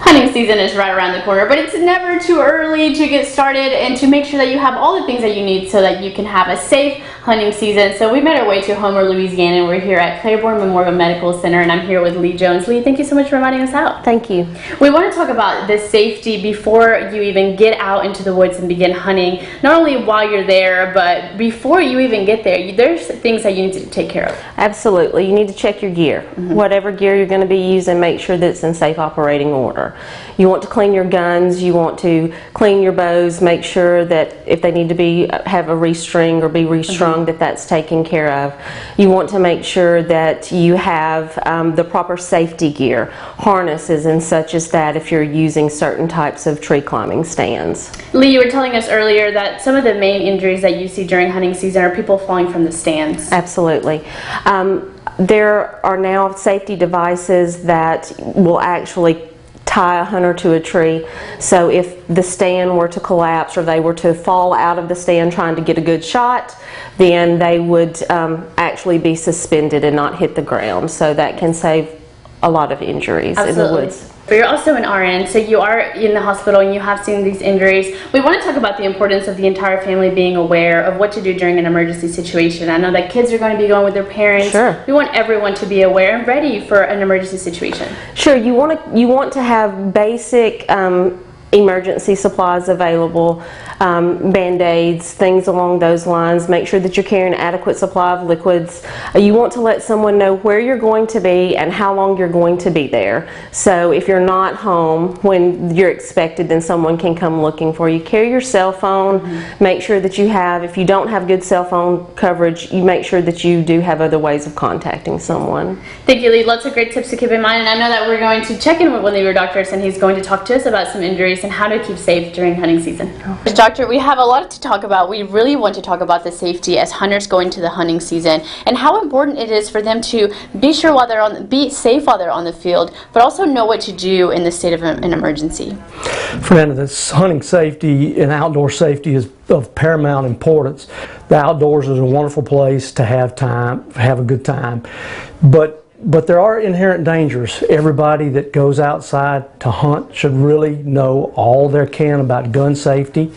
Hunting season is right around the corner, but it's never too early to get started and to make sure that you have all the things that you need so that you can have a safe hunting season. So we made our way to Homer, Louisiana, and we're here at Claiborne Memorial Medical Center, and I'm here with Lee Jones. Lee, thank you so much for inviting us out. Thank you. We want to talk about the safety before you even get out into the woods and begin hunting. Not only while you're there, but before you even get there, there's things that you need to take care of. Absolutely. You need to check your gear. Whatever gear you're going to be using, make sure that it's in safe operating order. You want to clean your guns, you want to clean your bows, make sure that if they need to have a restring or be restrung, that's taken care of. You want to make sure that you have the proper safety gear, harnesses and such as that if you're using certain types of tree climbing stands. Lee, you were telling us earlier that some of the main injuries that you see during hunting season are people falling from the stands. Absolutely. There are now safety devices that will actually tie a hunter to a tree, so if the stand were to collapse or they were to fall out of the stand trying to get a good shot, then they would actually be suspended and not hit the ground, so that can save a lot of injuries in the woods. But you're also an RN, so you are in the hospital and you have seen these injuries. We want to talk about the importance of the entire family being aware of what to do during an emergency situation. I know that kids are going to be going with their parents. Sure. We want everyone to be aware and ready for an emergency situation. Sure, you want to have basic emergency supplies available, band-aids, things along those lines. Make sure that you're carrying an adequate supply of liquids. You want to let someone know where you're going to be and how long you're going to be there. So if you're not home when you're expected, then someone can come looking for you. Carry your cell phone. Make sure that you have, if you don't have good cell phone coverage, you make sure that you do have other ways of contacting someone. Thank you, Lee. Lots of great tips to keep in mind, and I know that we're going to check in with one of your doctors, and he's going to talk to us about some injuries and how to keep safe during hunting season. Doctor, we have a lot to talk about. We really want to talk about the safety as hunters go into the hunting season and how important it is for them to be sure while they're be safe while they're on the field, but also know what to do in the state of an emergency. Friend, this hunting safety and outdoor safety is of paramount importance. The outdoors is a wonderful place to have a good time, but there are inherent dangers. Everybody that goes outside to hunt should really know all they can about gun safety.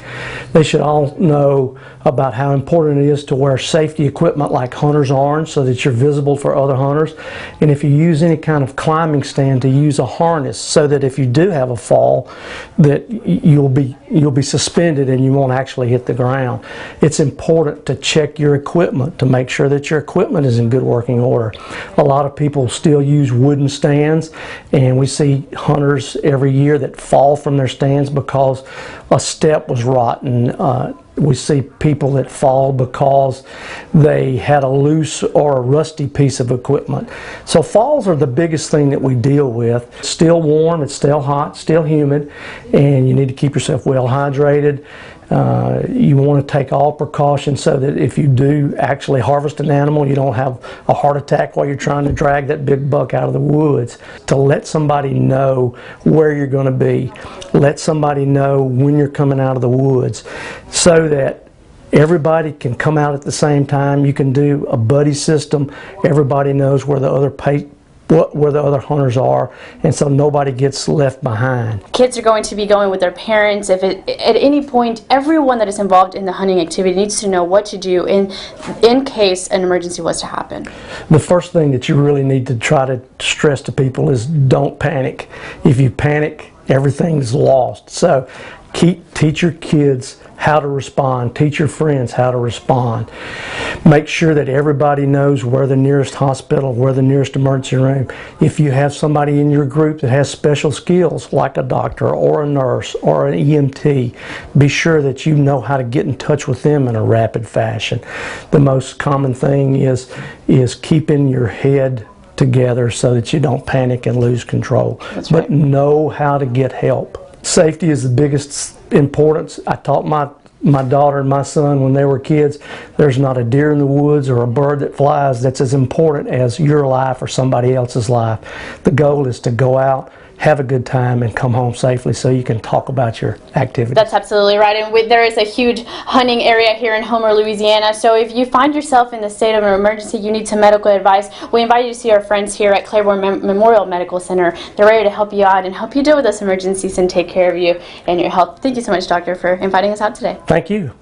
They should all know about how important it is to wear safety equipment like hunter's orange so that you're visible for other hunters. And if you use any kind of climbing stand, to use a harness so that if you do have a fall, that you'll be suspended and you won't actually hit the ground. It's important to check your equipment to make sure that your equipment is in good working order. A lot of people still use wooden stands, and we see hunters every year that fall from their stands because a step was rotten. We see people that fall because they had a loose or a rusty piece of equipment. So falls are the biggest thing that we deal with. It's still warm, it's still hot, still humid, and you need to keep yourself well hydrated. You want to take all precautions so that if you do actually harvest an animal, you don't have a heart attack while you're trying to drag that big buck out of the woods. To let somebody know where you're going to be, let somebody know when you're coming out of the woods, so that everybody can come out at the same time. You can do a buddy system. Everybody knows where the other hunters are, and so nobody gets left behind. Kids are going to be going with their parents. If at any point, everyone that is involved in the hunting activity needs to know what to do in case an emergency was to happen. The first thing that you really need to try to stress to people is don't panic. If you panic, everything's lost. So teach your kids how to respond. Teach your friends how to respond. Make sure that everybody knows where the nearest hospital, where the nearest emergency room. If you have somebody in your group that has special skills, like a doctor or a nurse or an EMT, be sure that you know how to get in touch with them in a rapid fashion. The most common thing is keeping your head together so that you don't panic and lose control. That's right. But know how to get help. Safety is the biggest importance. I taught my daughter and my son when they were kids There's not a deer in the woods or a bird that flies that's as important as your life or somebody else's life. The goal is to go out, have a good time, and come home safely so you can talk about your activities. That's absolutely right. And there is a huge hunting area here in Homer, Louisiana. So if you find yourself in the state of an emergency, you need some medical advice, we invite you to see our friends here at Claiborne Memorial Medical Center. They're ready to help you out and help you deal with those emergencies and take care of you and your health. Thank you so much, Doctor, for inviting us out today. Thank you.